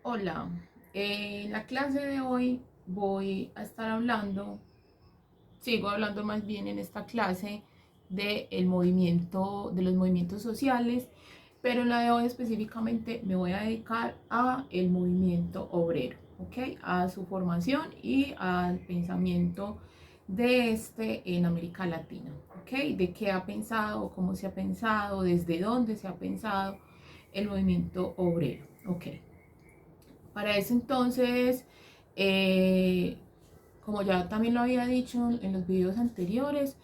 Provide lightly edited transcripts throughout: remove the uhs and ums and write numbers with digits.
Hola, en la clase de hoy voy a estar hablando, sigo hablando más bien en esta clase del movimiento, de los movimientos sociales, pero en la de hoy específicamente me voy a dedicar a el movimiento obrero, ¿ok? A su formación y al pensamiento de este en América Latina, ¿ok? De qué ha pensado, cómo se ha pensado, desde dónde se ha pensado el movimiento obrero, ¿ok? Para ese entonces, eh, como ya también lo había dicho en los videos anteriores,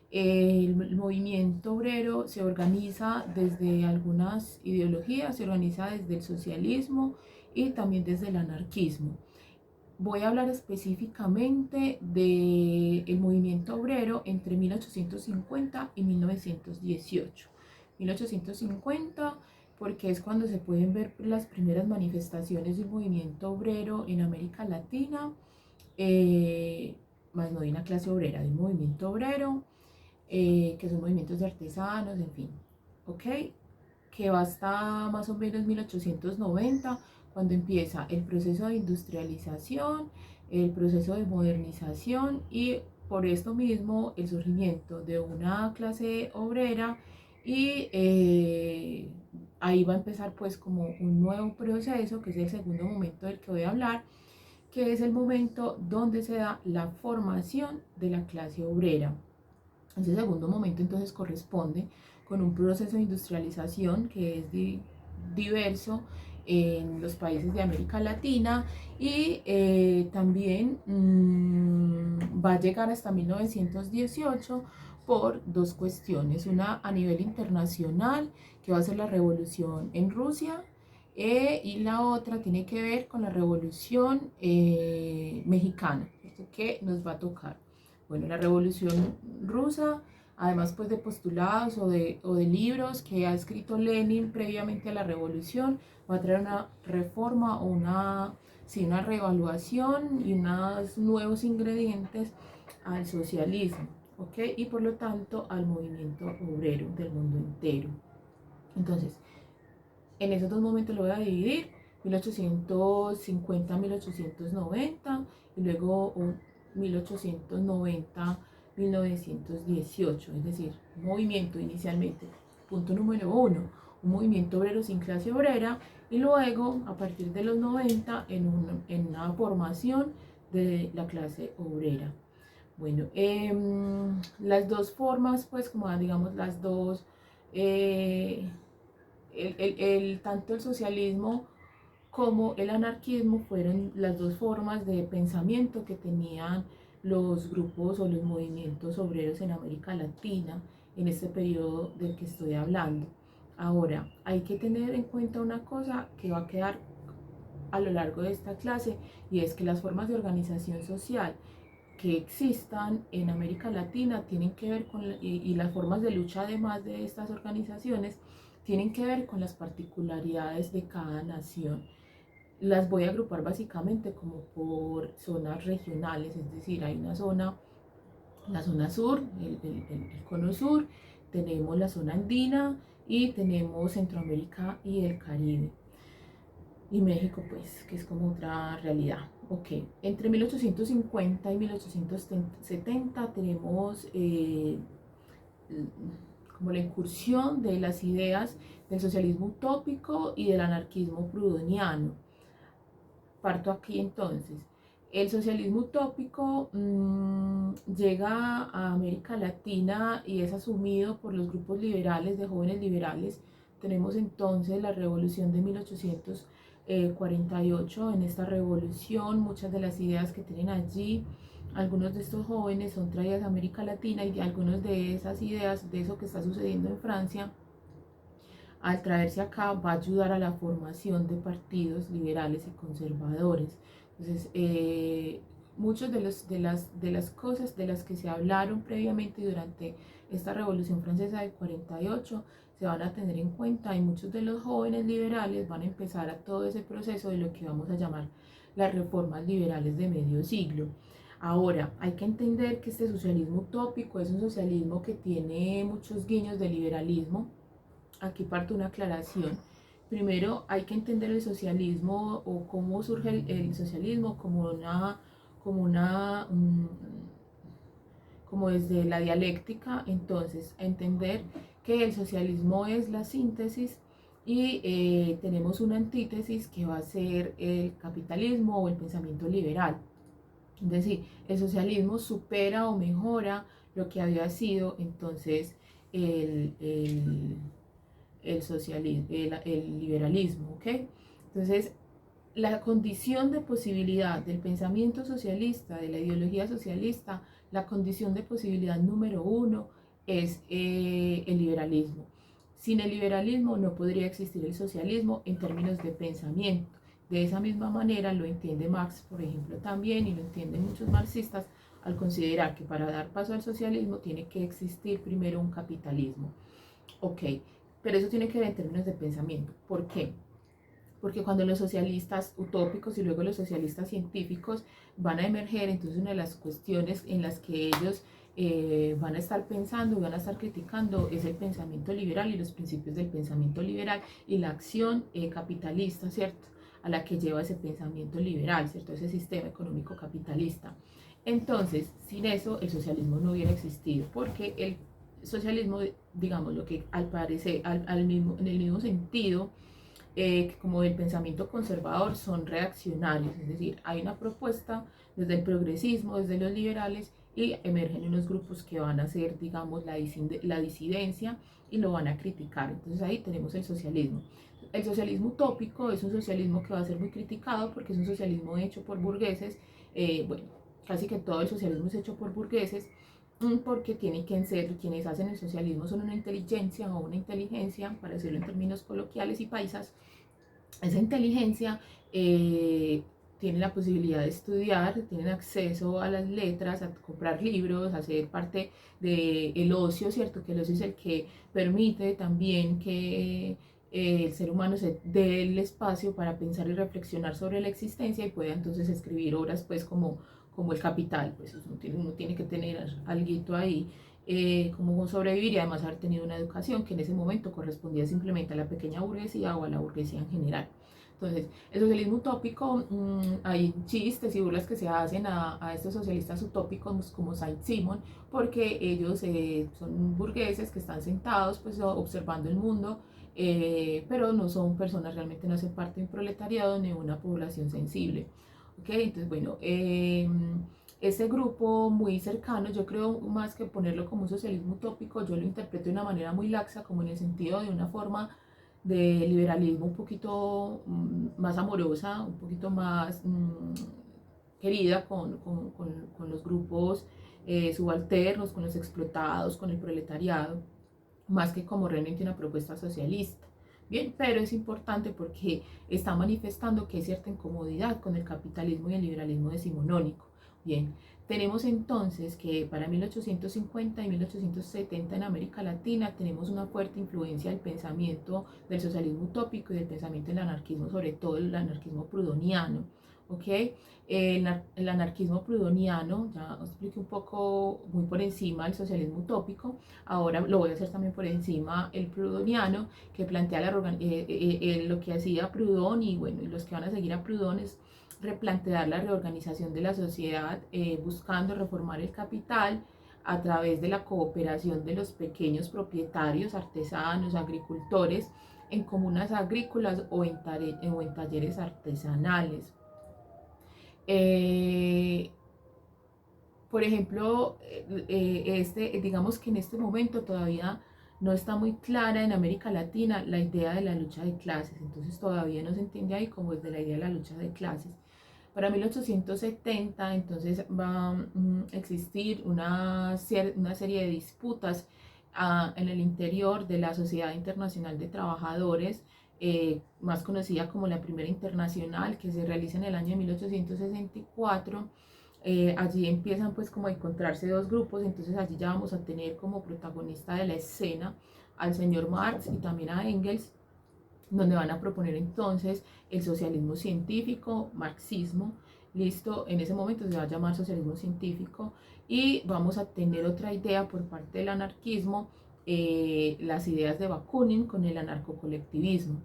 el movimiento obrero se organiza desde algunas ideologías, se organiza desde el socialismo y también desde el anarquismo. Voy a hablar específicamente del movimiento obrero entre 1850 y 1918. 1850 porque es cuando se pueden ver las primeras manifestaciones del movimiento obrero en América Latina, eh, más no de una clase obrera, de un movimiento obrero, que son movimientos de artesanos, en fin, ¿ok? Que va hasta más o menos 1890, cuando empieza el proceso de industrialización, el proceso de modernización y por esto mismo el surgimiento de una clase obrera y ahí va a empezar pues como un nuevo proceso que es el segundo momento del que voy a hablar, que es el momento donde se da la formación de la clase obrera. Ese segundo momento entonces corresponde con un proceso de industrialización que es diverso en los países de América Latina y también va a llegar hasta 1918 por dos cuestiones, una a nivel internacional que va a ser la revolución en Rusia y la otra tiene que ver con la revolución mexicana, que nos va a tocar. Bueno, la revolución rusa, además pues de postulados o de libros que ha escrito Lenin previamente a la revolución, va a traer una reforma o una reevaluación y unos nuevos ingredientes al socialismo, ¿ok? Y por lo tanto al movimiento obrero del mundo entero. Entonces, en esos dos momentos lo voy a dividir, 1850-1890 y luego 1890-1918, es decir, movimiento inicialmente, punto número uno, un movimiento obrero sin clase obrera y luego a partir de los 90 en una formación de la clase obrera. Bueno, las dos formas, pues como digamos las dos, eh, tanto el socialismo como el anarquismo fueron las dos formas de pensamiento que tenían los grupos o los movimientos obreros en América Latina en este periodo del que estoy hablando. Ahora, hay que tener en cuenta una cosa que va a quedar a lo largo de esta clase y es que las formas de organización social que existan en América Latina tienen que ver con, y las formas de lucha además de estas organizaciones, tienen que ver con las particularidades de cada nación. Las voy a agrupar básicamente como por zonas regionales, es decir, hay una zona, la zona sur, el cono sur, tenemos la zona andina y tenemos Centroamérica y el Caribe y México, pues, que es como otra realidad. Ok, entre 1850 y 1870 tenemos como la incursión de las ideas del socialismo utópico y del anarquismo proudhoniano. Parto aquí entonces. El socialismo utópico llega a América Latina y es asumido por los grupos liberales, de jóvenes liberales. Tenemos entonces la revolución de 1848. En esta revolución, muchas de las ideas que tienen allí, algunos de estos jóvenes son traídas a América Latina y algunas de esas ideas, de eso que está sucediendo en Francia, al traerse acá va a ayudar a la formación de partidos liberales y conservadores. Entonces, muchas de las cosas de las que se hablaron previamente durante esta Revolución Francesa del 48 se van a tener en cuenta y muchos de los jóvenes liberales van a empezar a todo ese proceso de lo que vamos a llamar las reformas liberales de medio siglo. Ahora, hay que entender que este socialismo utópico es un socialismo que tiene muchos guiños de liberalismo. Aquí parte una aclaración. primero hay que entender el socialismo o cómo surge el socialismo como desde la dialéctica. Entonces, a entender que el socialismo es la síntesis y tenemos una antítesis que va a ser el capitalismo o el pensamiento liberal. Es decir, el socialismo supera o mejora lo que había sido entonces el, el, el liberalismo, ¿ok? Entonces, la condición de posibilidad del pensamiento socialista, de la ideología socialista, la condición de posibilidad número uno es el liberalismo. Sin el liberalismo no podría existir el socialismo en términos de pensamiento. De esa misma manera lo entiende Marx, por ejemplo, también, y lo entienden muchos marxistas, al considerar que para dar paso al socialismo tiene que existir primero un capitalismo. Ok, pero eso tiene que ver en términos de pensamiento. ¿Por qué? Porque cuando los socialistas utópicos y luego los socialistas científicos van a emerger, entonces una de las cuestiones en las que ellos van a estar pensando y van a estar criticando es el pensamiento liberal y los principios del pensamiento liberal y la acción capitalista, ¿cierto? A la que lleva ese pensamiento liberal, ¿cierto? Ese sistema económico capitalista. Entonces, sin eso, el socialismo no hubiera existido, porque el socialismo, digamos, lo que al parecer, en el mismo sentido, como del pensamiento conservador, son reaccionarios, es decir, hay una propuesta desde el progresismo, desde los liberales, y emergen unos grupos que van a hacer, digamos, la disidencia y lo van a criticar. Entonces ahí tenemos el socialismo. El socialismo utópico es un socialismo que va a ser muy criticado porque es un socialismo hecho por burgueses. Bueno, casi que todo el socialismo es hecho por burgueses, porque tienen que ser quienes hacen el socialismo son una inteligencia o una inteligencia, para decirlo en términos coloquiales y paisas. Esa inteligencia tiene la posibilidad de estudiar, tienen acceso a las letras, a comprar libros, a ser parte del ocio, ¿cierto? Que el ocio es el que permite también que el ser humano se dé el espacio para pensar y reflexionar sobre la existencia y pueda entonces escribir obras pues como El Capital, pues uno tiene que tener algo ahí como sobrevivir y además haber tenido una educación que en ese momento correspondía simplemente a la pequeña burguesía o a la burguesía en general. Entonces, el socialismo utópico, hay chistes y burlas que se hacen a estos socialistas utópicos como Saint-Simon, porque ellos son burgueses que están sentados pues observando el mundo, pero no son personas, realmente no hacen parte de un proletariado ni de una población sensible. ¿Ok? Entonces, bueno, ese grupo muy cercano, yo creo más que ponerlo como un socialismo utópico, yo lo interpreto de una manera muy laxa, como en el sentido de una forma de liberalismo un poquito más amorosa, un poquito más querida con los grupos subalternos, con los explotados, con el proletariado, más que como realmente una propuesta socialista. Bien, pero es importante porque está manifestando que hay cierta incomodidad con el capitalismo y el liberalismo decimonónico. Bien, tenemos entonces que para 1850 y 1870 en América Latina tenemos una fuerte influencia del pensamiento del socialismo utópico y del pensamiento del anarquismo, sobre todo el anarquismo proudhoniano. ¿Ok? El anarquismo proudhoniano, ya os expliqué un poco muy por encima el socialismo utópico, ahora lo voy a hacer también por encima el proudhoniano, que plantea lo que hacía Proudhon y bueno, y los que van a seguir a Proudhon es replantear la reorganización de la sociedad, buscando reformar el capital a través de la cooperación de los pequeños propietarios, artesanos, agricultores, en comunas agrícolas o en talleres artesanales. Por ejemplo, digamos que en este momento todavía no está muy clara en América Latina la idea de la lucha de clases, entonces todavía no se entiende ahí como desde la idea de la lucha de clases. Para 1870 entonces va a existir una serie de disputas en el interior de la Sociedad Internacional de Trabajadores, más conocida como la Primera Internacional, que se realiza en el año de 1864. Allí empiezan pues como a encontrarse dos grupos, entonces allí ya vamos a tener como protagonista de la escena al señor Marx y también a Engels, donde van a proponer entonces el socialismo científico, marxismo, listo, en ese momento se va a llamar socialismo científico, y vamos a tener otra idea por parte del anarquismo, las ideas de Bakunin con el anarcocolectivismo.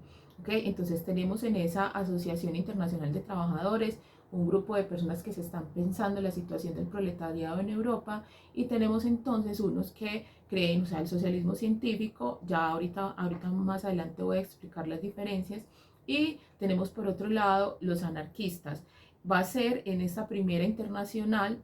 ¿Okay? Entonces tenemos en esa Asociación Internacional de Trabajadores un grupo de personas que se están pensando en la situación del proletariado en Europa, y tenemos entonces unos que creen, o sea, el socialismo científico, ya ahorita más adelante voy a explicar las diferencias, y tenemos por otro lado los anarquistas. Va a ser en esta primera internacional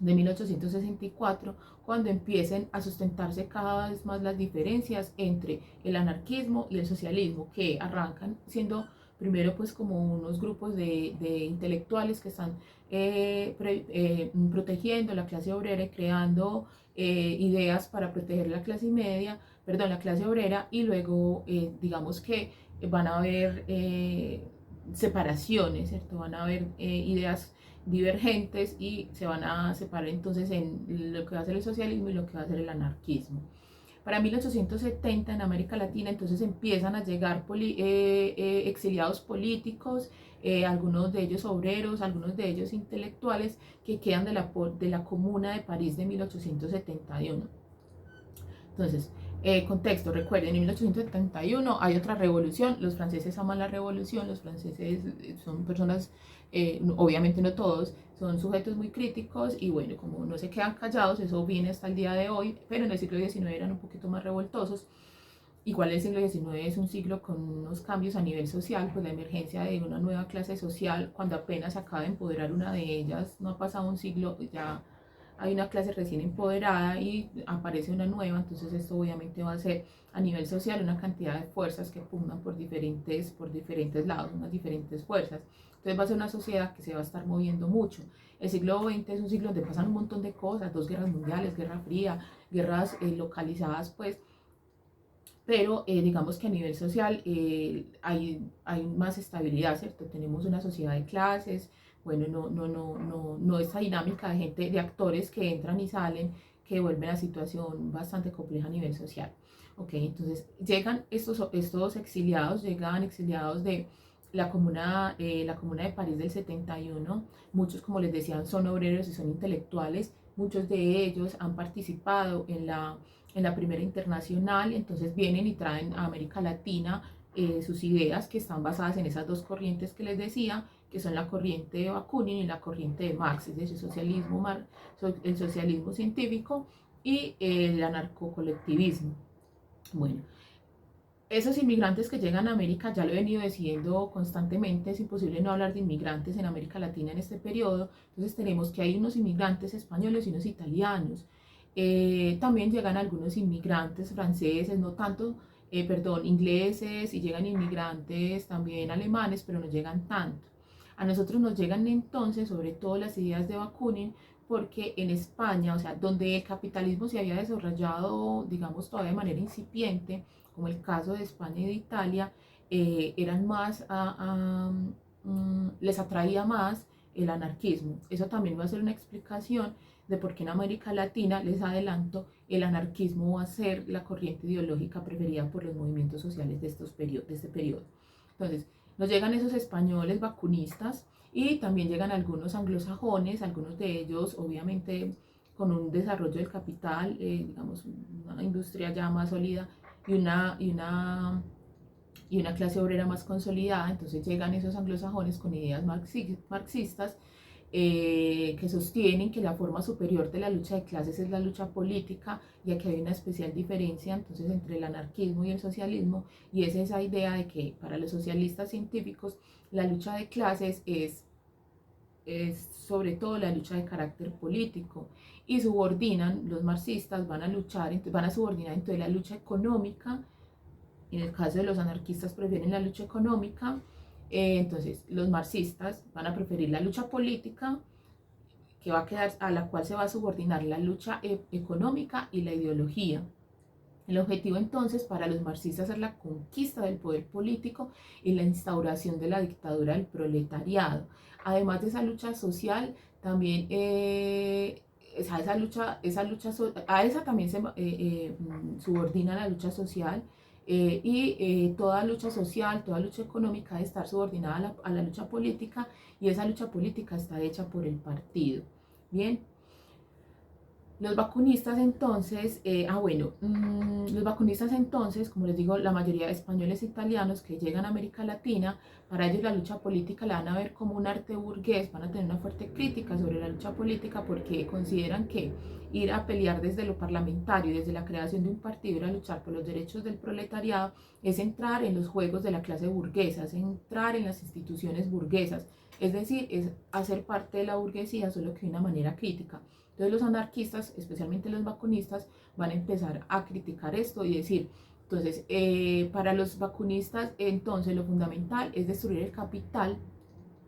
de 1864, cuando empiecen a sustentarse cada vez más las diferencias entre el anarquismo y el socialismo, que arrancan siendo primero pues como unos grupos de intelectuales que están protegiendo la clase obrera y creando ideas para proteger la clase media, perdón, la clase obrera, y luego digamos que van a haber separaciones, ¿cierto? Van a haber ideas divergentes y se van a separar entonces en lo que va a ser el socialismo y lo que va a ser el anarquismo. Para 1870 en América Latina entonces empiezan a llegar exiliados políticos, algunos de ellos obreros, algunos de ellos intelectuales que quedan de la Comuna de París de 1871. Entonces, contexto, recuerden, en 1871 hay otra revolución, los franceses aman la revolución, los franceses son personas, obviamente no todos, son sujetos muy críticos, y bueno, como no se quedan callados, eso viene hasta el día de hoy, pero en el siglo XIX eran un poquito más revoltosos. Igual el siglo XIX es un siglo con unos cambios a nivel social, pues la emergencia de una nueva clase social, cuando apenas acaba de empoderar una de ellas, no ha pasado un siglo, ya hay una clase recién empoderada y aparece una nueva, entonces esto obviamente va a ser a nivel social una cantidad de fuerzas que pugnan por diferentes lados, unas diferentes fuerzas. Entonces va a ser una sociedad que se va a estar moviendo mucho. El siglo XX es un siglo donde pasan un montón de cosas, dos guerras mundiales, Guerra Fría, guerras localizadas pues, pero digamos que a nivel social hay más estabilidad, ¿cierto? Tenemos una sociedad de clases, bueno, no esta dinámica de gente, de actores que entran y salen, que vuelven a la situación bastante compleja a nivel social. Ok, entonces llegan estos exiliados, llegan exiliados de la comuna de París del 71, muchos como les decían son obreros y son intelectuales, muchos de ellos han participado en la primera internacional, entonces vienen y traen a América Latina sus ideas que están basadas en esas dos corrientes que les decía, que son la corriente de Bakunin y la corriente de Marx, es decir, el socialismo científico y el anarcocolectivismo. Bueno, esos inmigrantes que llegan a América, ya lo he venido diciendo constantemente, es imposible no hablar de inmigrantes en América Latina en este periodo, entonces tenemos que hay unos inmigrantes españoles y unos italianos. También llegan algunos inmigrantes franceses, no tanto, perdón, ingleses, y llegan inmigrantes también alemanes, pero no llegan tanto. A nosotros nos llegan entonces sobre todo las ideas de Bakunin, porque en España, o sea, donde el capitalismo se había desarrollado, digamos, todavía de manera incipiente, como el caso de España y de Italia, eran más, les atraía más el anarquismo. Eso también va a ser una explicación de por qué en América Latina, les adelanto, el anarquismo va a ser la corriente ideológica preferida por los movimientos sociales de este periodo. Entonces, nos llegan esos españoles vacunistas y también llegan algunos anglosajones, algunos de ellos obviamente con un desarrollo del capital, digamos, una industria ya más sólida y una clase obrera más consolidada. Entonces llegan esos anglosajones con ideas marxistas que sostienen que la forma superior de la lucha de clases es la lucha política, y aquí hay una especial diferencia entonces entre el anarquismo y el socialismo, y es esa idea de que para los socialistas científicos la lucha de clases es sobre todo la lucha de carácter político, y subordinan, los marxistas van a luchar, van a subordinar entonces la lucha económica. En el caso de los anarquistas prefieren la lucha económica, entonces los marxistas van a preferir la lucha política, que va a quedar, a la cual se va a subordinar la lucha económica y la ideología. El objetivo entonces para los marxistas es la conquista del poder político y la instauración de la dictadura del proletariado. Además de esa lucha social, también a esa también se subordina la lucha social, toda lucha social, toda lucha económica debe estar subordinada a la lucha política, y esa lucha política está hecha por el partido. Bien, Los vacunistas entonces, los vacunistas entonces, como les digo, la mayoría de españoles e italianos que llegan a América Latina, para ellos la lucha política la van a ver como un arte burgués, van a tener una fuerte crítica sobre la lucha política porque consideran que ir a pelear desde lo parlamentario, desde la creación de un partido, ir a luchar por los derechos del proletariado, es entrar en los juegos de la clase burguesa, es entrar en las instituciones burguesas, es decir, es hacer parte de la burguesía, solo que de una manera crítica. Entonces los anarquistas, especialmente los vacunistas, van a empezar a criticar esto y decir, entonces, para los vacunistas, entonces lo fundamental es destruir el capital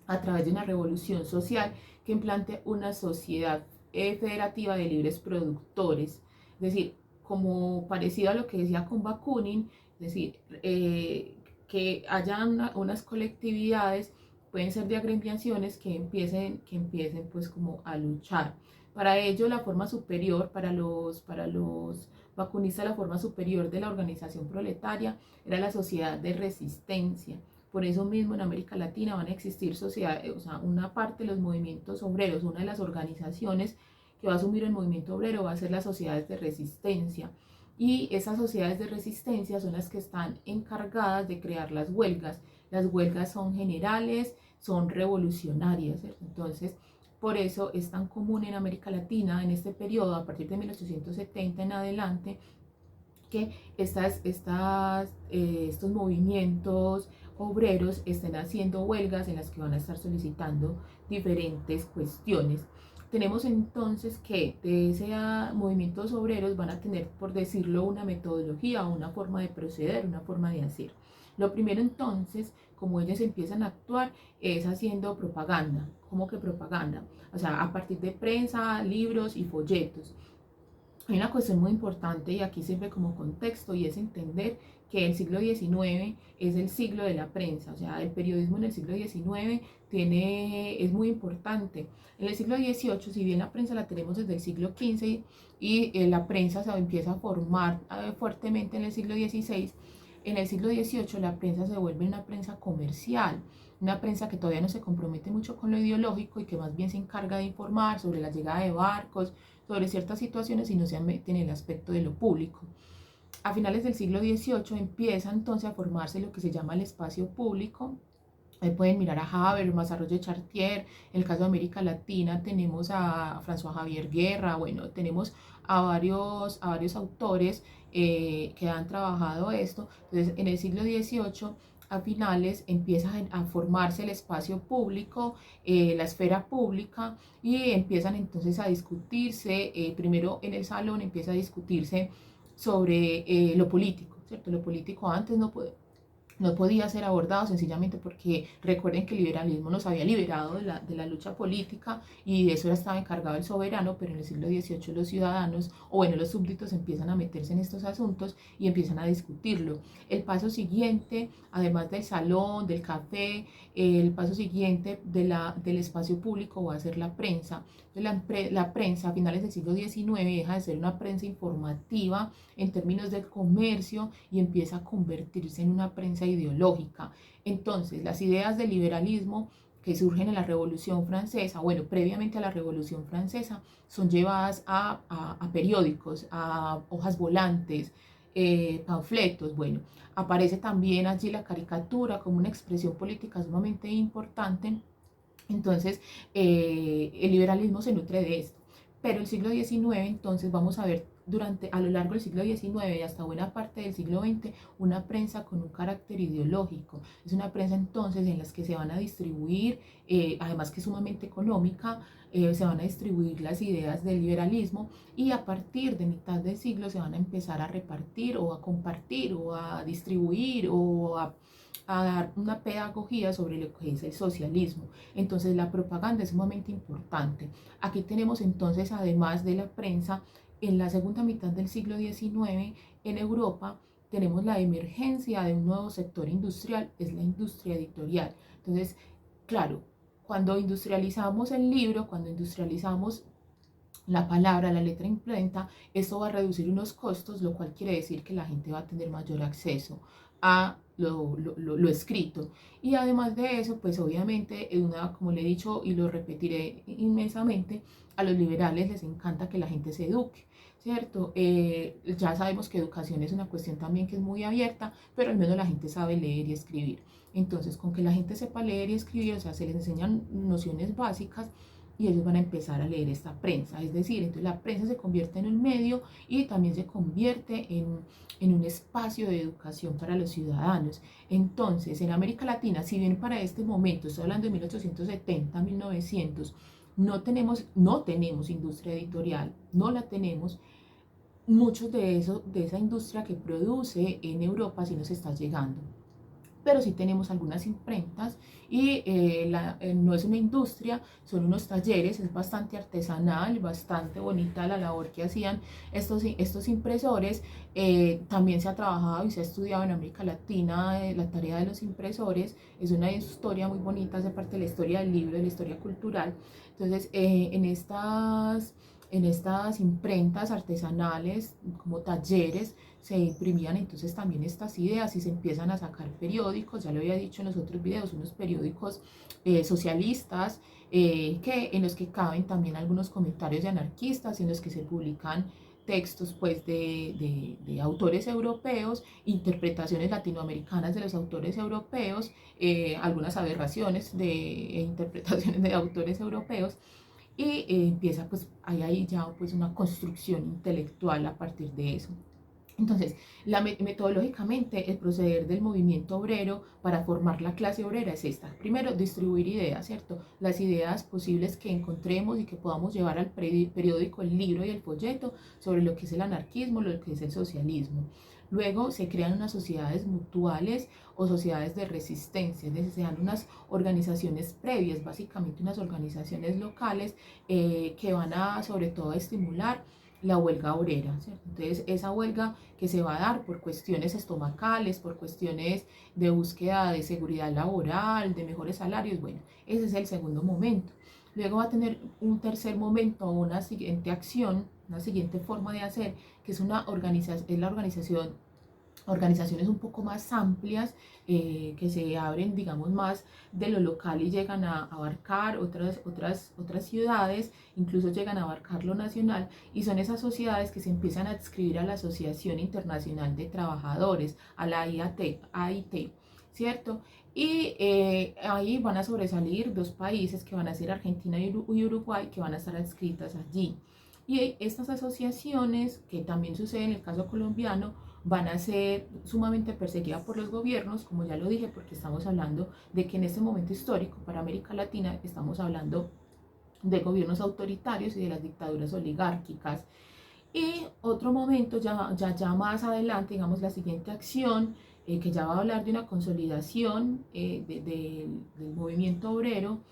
a través de una revolución social que implante una sociedad federativa de libres productores. Es decir, como parecido a lo que decía con Bakunin, es decir, que haya unas colectividades, pueden ser de agremiaciones que empiecen pues como a luchar. Para ello, la forma superior, para los vacunistas, la forma superior de la organización proletaria era la sociedad de resistencia. Por eso mismo en América Latina van a existir sociedades, o sea, una parte de los movimientos obreros, una de las organizaciones que va a asumir el movimiento obrero va a ser las sociedades de resistencia. Y esas sociedades de resistencia son las que están encargadas de crear las huelgas. Las huelgas son generales, son revolucionarias, ¿cierto? Entonces, por eso es tan común en América Latina en este periodo, a partir de 1870 en adelante, que estos movimientos obreros estén haciendo huelgas en las que van a estar solicitando diferentes cuestiones. Tenemos entonces que de esos movimientos obreros van a tener, por decirlo, una metodología, una forma de proceder, una forma de hacer. Lo primero entonces, como ellos empiezan a actuar, es haciendo propaganda. ¿Cómo que propaganda? O sea, a partir de prensa, libros y folletos. Hay una cuestión muy importante y aquí sirve como contexto y es entender que el siglo XIX es el siglo de la prensa, o sea, el periodismo en el siglo XIX es muy importante. En el siglo XVIII, si bien la prensa la tenemos desde el siglo XV y la prensa se empieza a formar fuertemente en el siglo XVI, en el siglo XVIII la prensa se vuelve una prensa comercial, una prensa que todavía no se compromete mucho con lo ideológico y que más bien se encarga de informar sobre la llegada de barcos, sobre ciertas situaciones y no se mete en el aspecto de lo público. A finales del siglo XVIII empieza entonces a formarse lo que se llama el espacio público. Ahí pueden mirar a Habermas, a Roger Chartier. En el caso de América Latina tenemos a François Javier Guerra, bueno, tenemos a varios autores que han trabajado esto. Entonces, en el siglo XVIII, a finales, empieza a formarse el espacio público, la esfera pública, y empiezan entonces a discutirse, primero en el salón empieza a discutirse sobre lo político, ¿cierto? Lo político antes no podía ser abordado sencillamente porque recuerden que el liberalismo nos había liberado de la lucha política y de eso estaba encargado el soberano, pero en el siglo XVIII los ciudadanos, o bueno, los súbditos empiezan a meterse en estos asuntos y empiezan a discutirlo. El paso siguiente, además del salón, del café, el paso siguiente del espacio público va a ser la prensa. La prensa a finales del siglo XIX deja de ser una prensa informativa en términos del comercio y empieza a convertirse en una prensa ideológica. Entonces, las ideas del liberalismo que surgen en la Revolución Francesa, bueno, previamente a la Revolución Francesa, son llevadas a periódicos, a hojas volantes, panfletos, bueno, aparece también allí la caricatura como una expresión política sumamente importante. Entonces, el liberalismo se nutre de esto. Pero el siglo XIX, entonces, vamos a ver a lo largo del siglo XIX y hasta buena parte del siglo XX, una prensa con un carácter ideológico. Es una prensa entonces en las que se van a distribuir, además que es sumamente económica, se van a distribuir las ideas del liberalismo y a partir de mitad del siglo se van a empezar a repartir o a compartir o a distribuir o a dar una pedagogía sobre lo que es el socialismo. Entonces la propaganda es sumamente importante. Aquí tenemos entonces, además de la prensa, en la segunda mitad del siglo XIX en Europa tenemos la emergencia de un nuevo sector industrial, es la industria editorial. Entonces, claro, cuando industrializamos el libro, cuando industrializamos la palabra, la letra imprenta, esto va a reducir unos costos, lo cual quiere decir que la gente va a tener mayor acceso a lo escrito. Y además de eso, pues obviamente, como le he dicho y lo repetiré inmensamente, a los liberales les encanta que la gente se eduque, ¿cierto? Ya sabemos que educación es una cuestión también que es muy abierta, pero al menos la gente sabe leer y escribir. Entonces, con que la gente sepa leer y escribir, o sea, se les enseñan nociones básicas y ellos van a empezar a leer esta prensa. Es decir, entonces la prensa se convierte en un medio y también se convierte en un espacio de educación para los ciudadanos. Entonces, en América Latina, si bien para este momento, estoy hablando de 1870, 1900, no tenemos industria editorial, no la tenemos, muchos de esa industria que produce en Europa sí nos está llegando, pero sí tenemos algunas imprentas y no es una industria, son unos talleres, es bastante artesanal, bastante bonita la labor que hacían estos impresores. También se ha trabajado y se ha estudiado en América Latina la tarea de los impresores, es una historia muy bonita, hace parte de la historia del libro, de la historia cultural. Entonces, en estas imprentas artesanales, como talleres, se imprimían entonces también estas ideas y se empiezan a sacar periódicos, ya lo había dicho en los otros videos, unos periódicos socialistas en los que caben también algunos comentarios de anarquistas, en los que se publican textos pues de autores europeos, interpretaciones latinoamericanas de los autores europeos, algunas aberraciones de interpretaciones de autores europeos, y empieza pues ahí ya pues una construcción intelectual a partir de eso. Entonces, metodológicamente, el proceder del movimiento obrero para formar la clase obrera es esta. Primero, distribuir ideas, ¿cierto? Las ideas posibles que encontremos y que podamos llevar al periódico, el libro y el folleto sobre lo que es el anarquismo, lo que es el socialismo. Luego se crean unas sociedades mutuales o sociedades de resistencia, es decir, se dan unas organizaciones previas, básicamente unas organizaciones locales que van a sobre todo a estimular la huelga obrera, ¿cierto? Entonces, esa huelga que se va a dar por cuestiones estomacales, por cuestiones de búsqueda de seguridad laboral, de mejores salarios, bueno, ese es el segundo momento. Luego va a tener un tercer momento, una siguiente acción, una siguiente forma de hacer, que es es la organizaciones un poco más amplias que se abren, digamos, más de lo local y llegan a abarcar otras ciudades, incluso llegan a abarcar lo nacional, y son esas sociedades que se empiezan a adscribir a la Asociación Internacional de Trabajadores, a la AIT, ¿cierto? Y ahí van a sobresalir dos países que van a ser Argentina y Uruguay, que van a estar adscritas allí. Y estas asociaciones, que también sucede en el caso colombiano, van a ser sumamente perseguidas por los gobiernos, como ya lo dije, porque estamos hablando de que en este momento histórico para América Latina estamos hablando de gobiernos autoritarios y de las dictaduras oligárquicas. Y otro momento, ya más adelante, digamos, la siguiente acción, que ya va a hablar de una consolidación del movimiento obrero,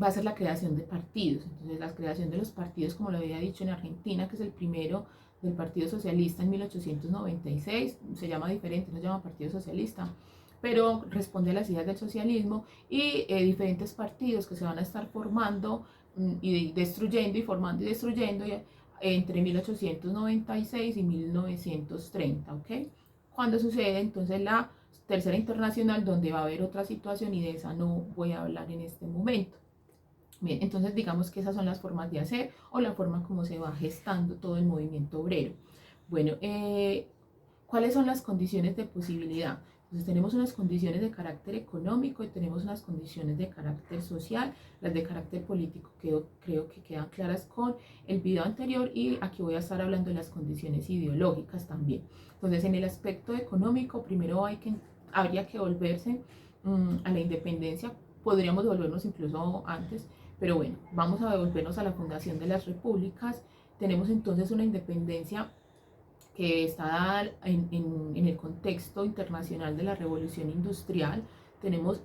va a ser la creación de partidos. Entonces, la creación de los partidos, como lo había dicho en Argentina, que es el primero del Partido Socialista en 1896, se llama diferente, no se llama Partido Socialista, pero responde a las ideas del socialismo, y diferentes partidos que se van a estar formando y destruyendo y formando y destruyendo entre 1896 y 1930, ¿ok? Cuando sucede entonces la Tercera Internacional, donde va a haber otra situación y de esa no voy a hablar en este momento. Bien, entonces digamos que esas son las formas de hacer o la forma como se va gestando todo el movimiento obrero. Bueno, ¿cuáles son las condiciones de posibilidad? Entonces tenemos unas condiciones de carácter económico y tenemos unas condiciones de carácter social. Las de carácter político creo que quedan claras con el video anterior, y aquí voy a estar hablando de las condiciones ideológicas también. Entonces, en el aspecto económico, primero habría que volverse a la independencia. Podríamos devolvernos incluso antes, pero bueno, vamos a devolvernos a la fundación de las repúblicas. Tenemos entonces una independencia que está dada en el contexto internacional de la revolución industrial. Tenemos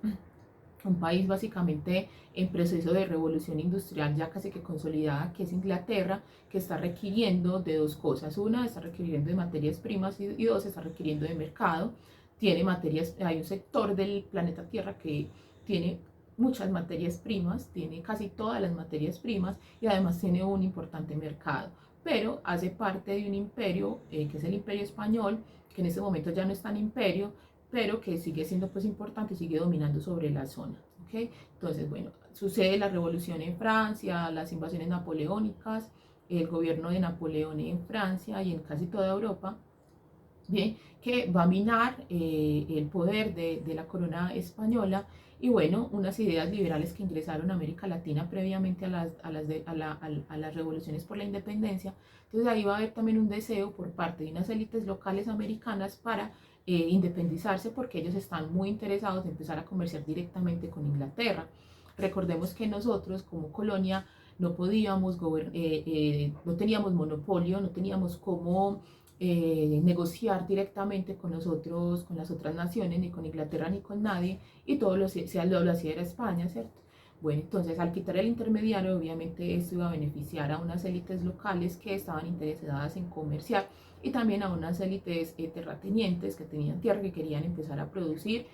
un país básicamente en proceso de revolución industrial ya casi que consolidada, que es Inglaterra, que está requiriendo de dos cosas. Una, está requiriendo de materias primas, y dos, está requiriendo de mercado. Hay un sector del planeta Tierra que tiene muchas materias primas, tiene casi todas las materias primas, y además tiene un importante mercado, pero hace parte de un imperio, que es el Imperio Español, que en este momento ya no es tan imperio, pero que sigue siendo pues importante y sigue dominando sobre la zona. ¿Okay? Entonces, bueno, sucede la revolución en Francia, las invasiones napoleónicas, el gobierno de Napoleón en Francia y en casi toda Europa, bien, que va a minar el poder de la corona española y bueno, unas ideas liberales que ingresaron a América Latina previamente a las revoluciones por la independencia. Entonces ahí va a haber también un deseo por parte de unas élites locales americanas para independizarse porque ellos están muy interesados en empezar a comerciar directamente con Inglaterra. Recordemos que nosotros como colonia no podíamos no teníamos monopolio, no teníamos cómo negociar directamente con nosotros, con las otras naciones, ni con Inglaterra ni con nadie, y todo lo hacía era España, ¿cierto? Bueno, entonces al quitar el intermediario, obviamente esto iba a beneficiar a unas élites locales que estaban interesadas en comerciar y también a unas élites terratenientes que tenían tierra que querían empezar a producir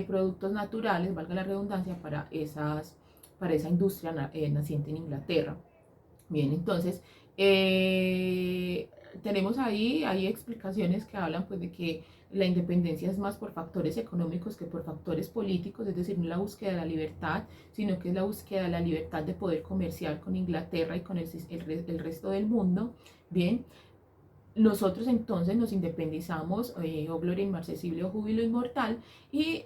productos naturales, valga la redundancia, para esa industria naciente en Inglaterra. Bien, entonces tenemos hay explicaciones que hablan pues de que la independencia es más por factores económicos que por factores políticos, es decir, no la búsqueda de la libertad, sino que es la búsqueda de la libertad de poder comerciar con Inglaterra y con el resto del mundo. Bien, nosotros entonces nos independizamos, oh gloria inmarcesible, oh júbilo inmortal, y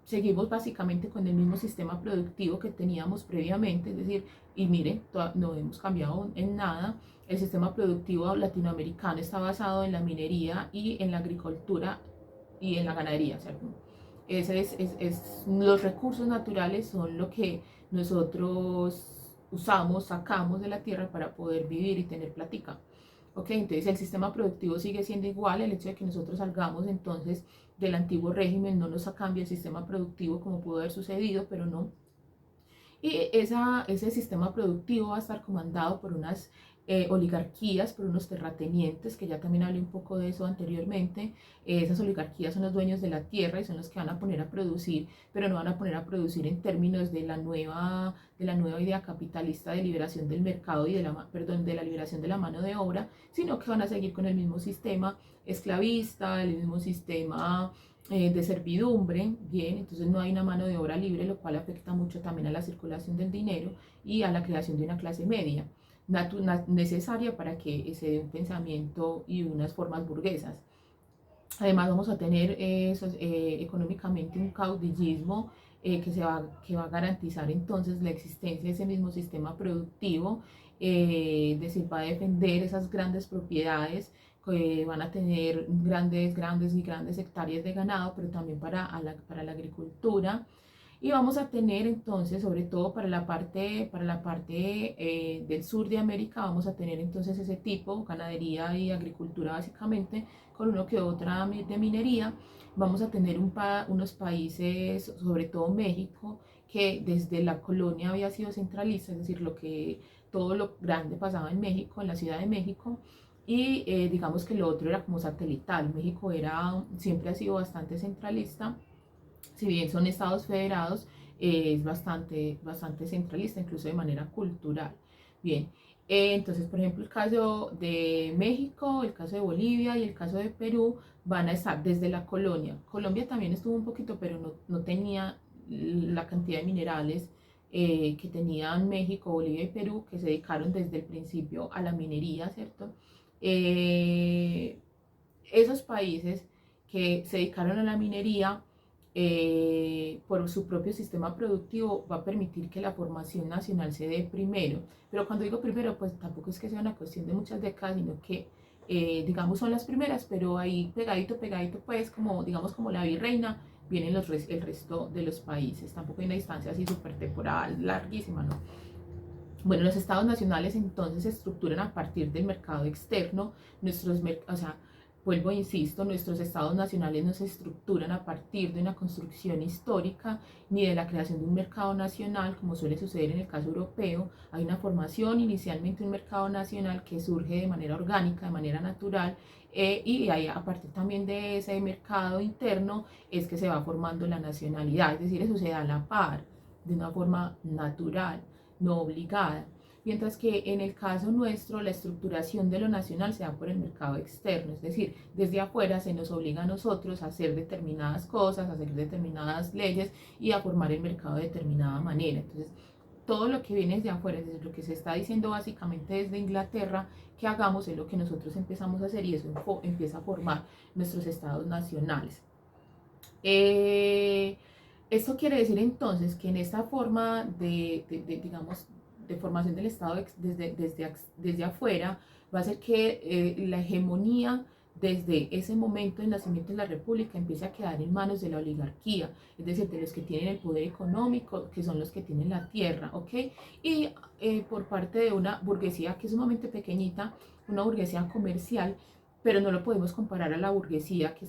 seguimos básicamente con el mismo sistema productivo que teníamos previamente, es decir, y miren, no hemos cambiado en nada. El sistema productivo latinoamericano está basado en la minería y en la agricultura y en la ganadería, ¿cierto? Los recursos naturales son lo que nosotros usamos, sacamos de la tierra para poder vivir y tener plática. Ok, entonces el sistema productivo sigue siendo igual, el hecho de que nosotros salgamos entonces del antiguo régimen no nos cambia el sistema productivo como pudo haber sucedido, pero no. Y ese sistema productivo va a estar comandado por unas oligarquías, por unos terratenientes, que ya también hablé un poco de eso anteriormente. Esas oligarquías son los dueños de la tierra y son los que van a poner a producir, pero no van a poner a producir en términos de la nueva idea capitalista de liberación del mercado y de la liberación de la mano de obra, sino que van a seguir con el mismo sistema esclavista, el mismo sistema de servidumbre. Bien, entonces no hay una mano de obra libre, lo cual afecta mucho también a la circulación del dinero y a la creación de una clase media necesaria para que se dé un pensamiento y unas formas burguesas. Además vamos a tener económicamente un caudillismo que va a garantizar entonces la existencia de ese mismo sistema productivo, es decir, va a defender esas grandes propiedades que van a tener grandes hectáreas de ganado, pero también para la agricultura. Y vamos a tener entonces, sobre todo para la parte del sur de América, vamos a tener entonces ese tipo, ganadería y agricultura básicamente, con uno que otra de minería. Vamos a tener unos países, sobre todo México, que desde la colonia había sido centralista, es decir, todo lo grande pasaba en México, en la Ciudad de México, y digamos que lo otro era como satelital. México siempre ha sido bastante centralista, si bien son estados federados, es bastante centralista, incluso de manera cultural. Bien, entonces, por ejemplo, el caso de México, el caso de Bolivia y el caso de Perú van a estar desde la colonia. Colombia también estuvo un poquito, pero no tenía la cantidad de minerales que tenían México, Bolivia y Perú, que se dedicaron desde el principio a la minería, ¿cierto? Esos países que se dedicaron a la minería por su propio sistema productivo va a permitir que la formación nacional se dé primero. Pero cuando digo primero, pues tampoco es que sea una cuestión de muchas décadas, sino que digamos son las primeras, pero ahí pegadito, pues como digamos como la virreina, vienen el resto de los países. Tampoco hay una distancia así súper temporal, larguísima, ¿no? Bueno, los estados nacionales entonces se estructuran a partir del mercado externo. O sea, vuelvo e insisto, nuestros estados nacionales no se estructuran a partir de una construcción histórica ni de la creación de un mercado nacional, como suele suceder en el caso europeo. Hay una formación, inicialmente un mercado nacional que surge de manera orgánica, de manera natural, y ahí, a partir también de ese mercado interno es que se va formando la nacionalidad, es decir, eso se da a la par, de una forma natural, no obligada. mientras que en el caso nuestro la estructuración de lo nacional se da por el mercado externo, es decir, desde afuera se nos obliga a nosotros a hacer determinadas cosas, a hacer determinadas leyes y a formar el mercado de determinada manera. Entonces, todo lo que viene desde afuera, es lo que se está diciendo básicamente desde Inglaterra que hagamos, es lo que nosotros empezamos a hacer y eso empieza a formar nuestros estados nacionales. Esto quiere decir entonces que en esta forma digamos, de formación del Estado desde afuera, va a ser que la hegemonía desde ese momento del nacimiento de la República empiece a quedar en manos de la oligarquía, es decir, de los que tienen el poder económico, que son los que tienen la tierra, ¿ok? Y por parte de una burguesía que es sumamente pequeñita, una burguesía comercial, pero no lo podemos comparar a la burguesía que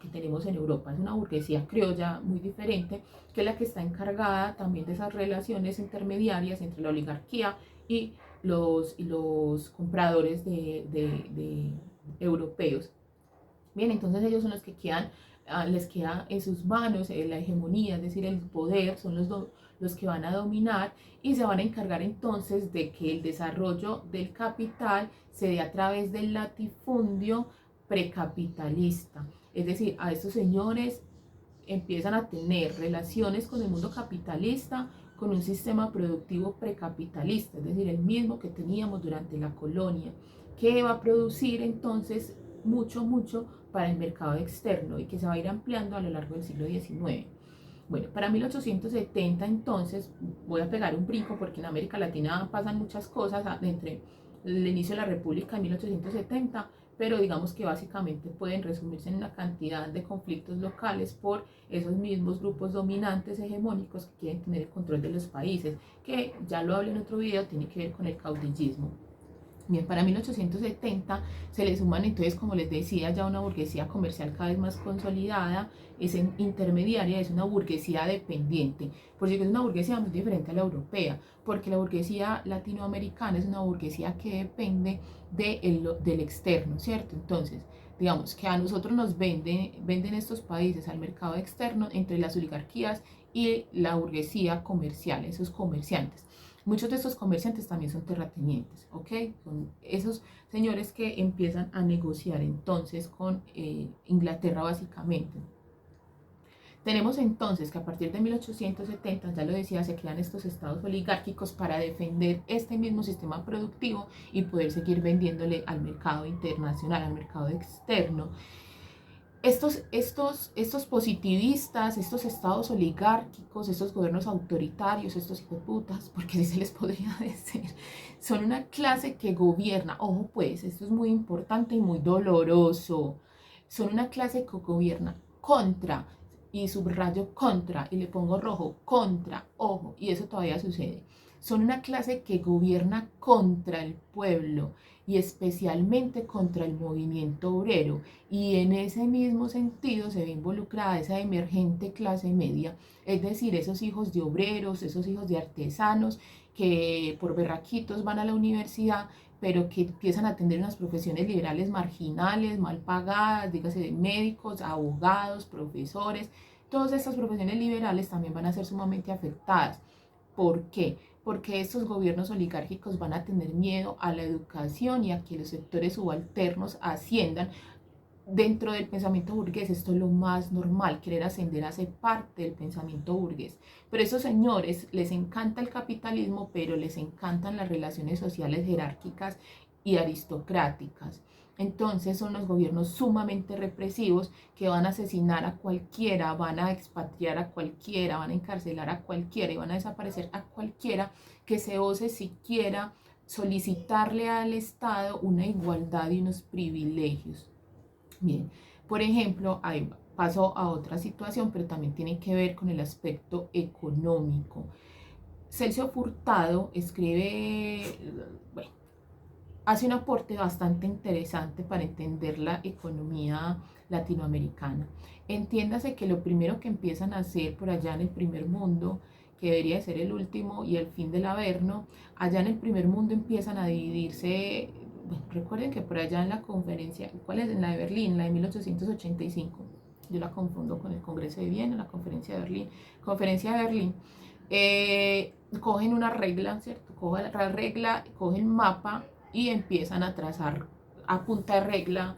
tenemos en Europa. Es una burguesía criolla muy diferente, que es la que está encargada también de esas relaciones intermediarias entre la oligarquía y los compradores de europeos. Bien, entonces ellos son los que les queda en sus manos la hegemonía, es decir, el poder, son los que van a dominar y se van a encargar entonces de que el desarrollo del capital se dé a través del latifundio precapitalista. Es decir, a estos señores empiezan a tener relaciones con el mundo capitalista con un sistema productivo precapitalista, es decir, el mismo que teníamos durante la colonia, que va a producir entonces mucho para el mercado externo y que se va a ir ampliando a lo largo del siglo XIX. Bueno, para 1870 entonces, voy a pegar un brinco porque en América Latina pasan muchas cosas entre el inicio de la República en 1870, pero digamos que básicamente pueden resumirse en una cantidad de conflictos locales por esos mismos grupos dominantes hegemónicos que quieren tener el control de los países, que ya lo hablé en otro video, tiene que ver con el caudillismo. Bien, para 1870 se le suman entonces, como les decía, ya una burguesía comercial cada vez más consolidada, es intermediaria, es una burguesía dependiente. Por eso es una burguesía muy diferente a la europea, porque la burguesía latinoamericana es una burguesía que depende del externo, ¿cierto? Entonces, digamos que a nosotros nos venden estos países al mercado externo entre las oligarquías y la burguesía comercial, esos comerciantes. Muchos de estos comerciantes también son terratenientes, ¿ok? Son esos señores que empiezan a negociar entonces con Inglaterra básicamente. Tenemos entonces que a partir de 1870, ya lo decía, se crean estos estados oligárquicos para defender este mismo sistema productivo y poder seguir vendiéndole al mercado internacional, al mercado externo. Estos positivistas, estos estados oligárquicos, estos gobiernos autoritarios, estos hijoputas, porque así se les podría decir, son una clase que gobierna, ojo pues, esto es muy importante y muy doloroso, son una clase que gobierna contra, y subrayo contra, y le pongo rojo, contra, ojo, y eso todavía sucede, son una clase que gobierna contra el pueblo, y especialmente contra el movimiento obrero, y en ese mismo sentido se ve involucrada esa emergente clase media, es decir, esos hijos de obreros, esos hijos de artesanos que por berraquitos van a la universidad, pero que empiezan a atender unas profesiones liberales marginales, mal pagadas, dígase de médicos, abogados, profesores, todas estas profesiones liberales también van a ser sumamente afectadas. ¿Por qué? Porque estos gobiernos oligárquicos van a tener miedo a la educación y a que los sectores subalternos asciendan. Dentro del pensamiento burgués esto es lo más normal, querer ascender hace parte del pensamiento burgués. Pero a esos señores les encanta el capitalismo, pero les encantan las relaciones sociales jerárquicas y aristocráticas. Entonces son los gobiernos sumamente represivos que van a asesinar a cualquiera, van a expatriar a cualquiera, van a encarcelar a cualquiera y van a desaparecer a cualquiera que se ose siquiera solicitarle al Estado una igualdad y unos privilegios. Bien, por ejemplo, ahí paso a otra situación, pero también tiene que ver con el aspecto económico. Celso Furtado escribe, bueno, hace un aporte bastante interesante para entender la economía latinoamericana. Entiéndase que lo primero que empiezan a hacer por allá en el primer mundo, que debería ser el último y el fin del Averno, allá en el primer mundo empiezan a dividirse. Bueno, recuerden que por allá en la conferencia, ¿cuál es? En la de Berlín, la de 1885, yo la confundo con el Congreso de Viena, la conferencia de Berlín, Cogen una regla, ¿cierto? Cogen la regla, cogen mapa y empiezan a trazar a punta de regla,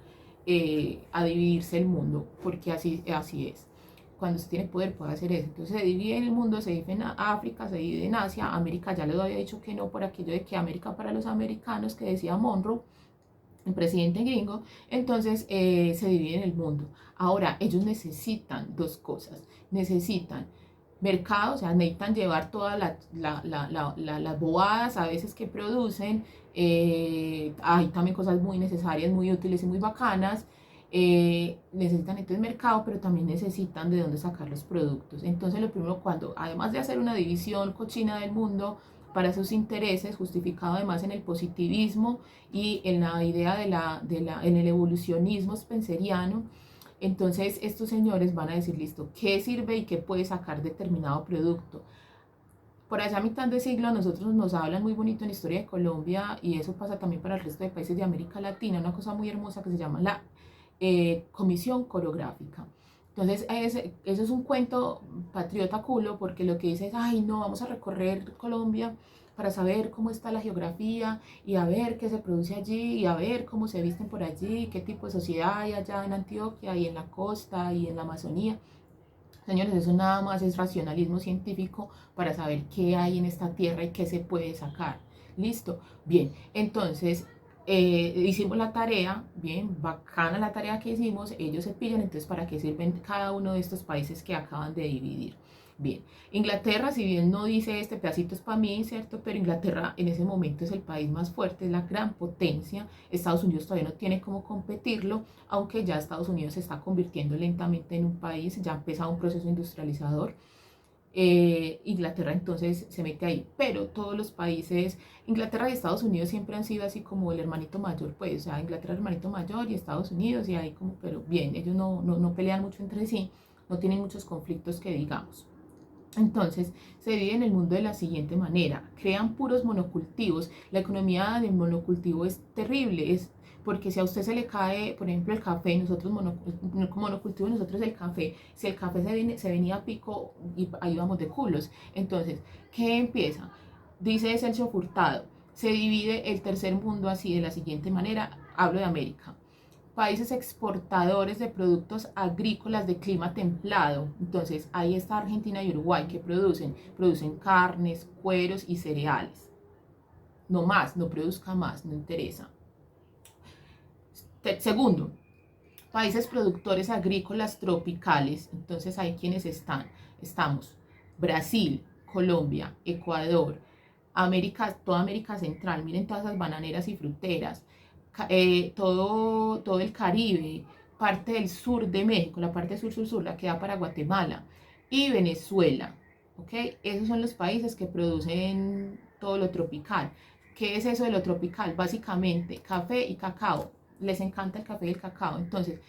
a dividirse el mundo, porque así es. Cuando se tiene poder puede hacer eso. Entonces se divide en el mundo, se divide en África, se divide en Asia. América ya les había dicho que no por aquello de que América para los americanos, que decía Monroe, el presidente gringo. Entonces se divide en el mundo. Ahora, ellos necesitan dos cosas. Necesitan mercado, o sea, necesitan llevar todas las bobadas a veces que producen. Hay también cosas muy necesarias, muy útiles y muy bacanas. Necesitan entonces mercado, pero también necesitan de dónde sacar los productos. Entonces lo primero, cuando además de hacer una división cochina del mundo para sus intereses, justificado además en el positivismo y en la idea en el evolucionismo spenceriano, entonces estos señores van a decir, listo, ¿qué sirve y qué puede sacar determinado producto? Por allá a mitad de siglo nosotros nos hablan muy bonito en historia de Colombia, y eso pasa también para el resto de países de América Latina, una cosa muy hermosa que se llama la comisión coreográfica. Entonces, eso es un cuento patriota culo, porque lo que dice es, ay, no, vamos a recorrer Colombia para saber cómo está la geografía y a ver qué se produce allí y a ver cómo se visten por allí, qué tipo de sociedad hay allá en Antioquia y en la costa y en la Amazonía. Señores, eso nada más es racionalismo científico para saber qué hay en esta tierra y qué se puede sacar. ¿Listo? Bien, entonces hicimos la tarea, bien, bacana la tarea que hicimos, ellos se pillan, entonces ¿para qué sirven cada uno de estos países que acaban de dividir? Bien, Inglaterra, si bien no dice este pedacito es para mí, ¿cierto? Pero Inglaterra en ese momento es el país más fuerte, es la gran potencia. Estados Unidos todavía no tiene cómo competirlo, aunque ya Estados Unidos se está convirtiendo lentamente en un país, ya ha empezado un proceso industrializador. Inglaterra entonces se mete ahí, pero todos los países, Inglaterra y Estados Unidos siempre han sido así como el hermanito mayor, pues, o sea, Inglaterra es el hermanito mayor y Estados Unidos, y ahí como, pero bien, ellos no pelean mucho entre sí, no tienen muchos conflictos que digamos. Entonces, se divide en el mundo de la siguiente manera: crean puros monocultivos. La economía del monocultivo es terrible, es porque si a usted se le cae, por ejemplo, el café, nosotros como monocultivo, nosotros el café, si el café se venía a pico, y ahí vamos de culos. Entonces, ¿qué empieza? Dice Celso Furtado, se divide el tercer mundo así, de la siguiente manera, hablo de América: países exportadores de productos agrícolas de clima templado. Entonces, ahí está Argentina y Uruguay, que producen carnes, cueros y cereales. No más, no produzca más, no interesa. Segundo, países productores agrícolas tropicales. Entonces, ahí quienes estamos: Brasil, Colombia, Ecuador, toda América Central, miren todas esas bananeras y fruteras, todo el Caribe, parte del sur de México, la parte sur, la que da para Guatemala, y Venezuela, ¿ok? Esos son los países que producen todo lo tropical. ¿Qué es eso de lo tropical? Básicamente café y cacao. Les encanta el café y el cacao. Entonces,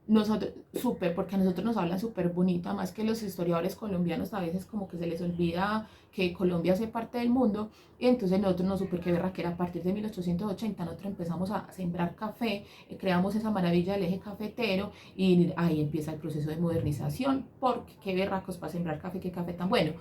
nosotros, súper, porque a nosotros nos hablan súper bonito, más que los historiadores colombianos a veces como que se les olvida que Colombia hace parte del mundo, y entonces nosotros no súper que verra que era a partir de 1880 nosotros empezamos a sembrar café, creamos esa maravilla del eje cafetero, y ahí empieza el proceso de modernización, porque qué berracos para sembrar café, qué café tan bueno.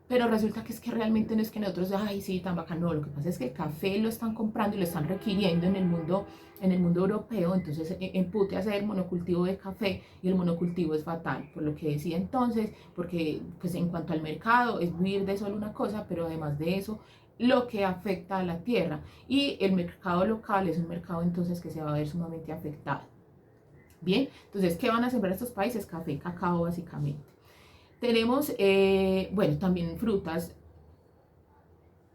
Pero resulta que es que realmente no es que nosotros, ay, sí, tan bacano. Lo que pasa es que el café lo están comprando y lo están requiriendo en el mundo europeo. Entonces, empute a hacer monocultivo de café, y el monocultivo es fatal, por lo que decía entonces, porque pues en cuanto al mercado es vivir de solo una cosa, pero además de eso, lo que afecta a la tierra. Y el mercado local es un mercado entonces que se va a ver sumamente afectado. Bien, entonces, ¿qué van a sembrar estos países? Café y cacao básicamente. Tenemos, bueno, también frutas,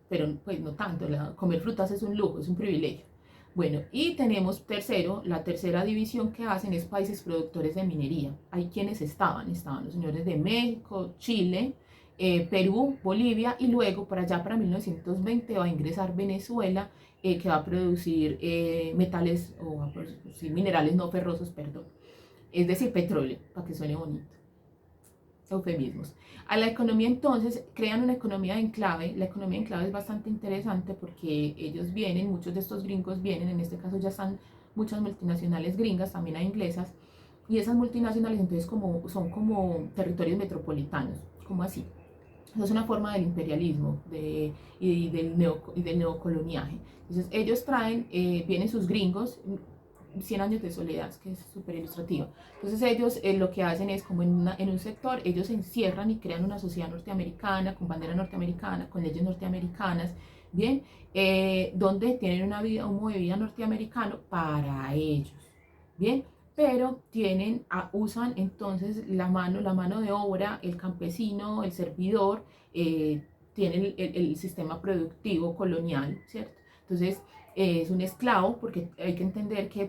pero pues no tanto, comer frutas es un lujo, es un privilegio. Bueno, y tenemos tercero, la tercera división que hacen es países productores de minería. Hay quienes estaban los señores de México, Chile, Perú, Bolivia, y luego para allá para 1920 va a ingresar Venezuela, que va a producir metales o sí, minerales no ferrosos, perdón, es decir, petróleo, para que suene bonito, eufemismos. A la economía entonces crean una economía de enclave. La economía de enclave es bastante interesante porque ellos vienen, muchos de estos gringos vienen, en este caso ya están muchas multinacionales gringas, también hay inglesas, y esas multinacionales entonces son como territorios metropolitanos, como así. Esa es una forma del imperialismo y del neocoloniaje. Entonces ellos traen, vienen sus gringos, 100 años de soledad, que es súper ilustrativa. Entonces ellos lo que hacen es como en un sector, ellos se encierran y crean una sociedad norteamericana, con bandera norteamericana, con leyes norteamericanas, bien, donde tienen una vida, un modo de vida norteamericano para ellos, bien, pero tienen, usan entonces la mano de obra, el campesino, el servidor, tiene el sistema productivo colonial, ¿cierto? Entonces, es un esclavo, porque hay que entender que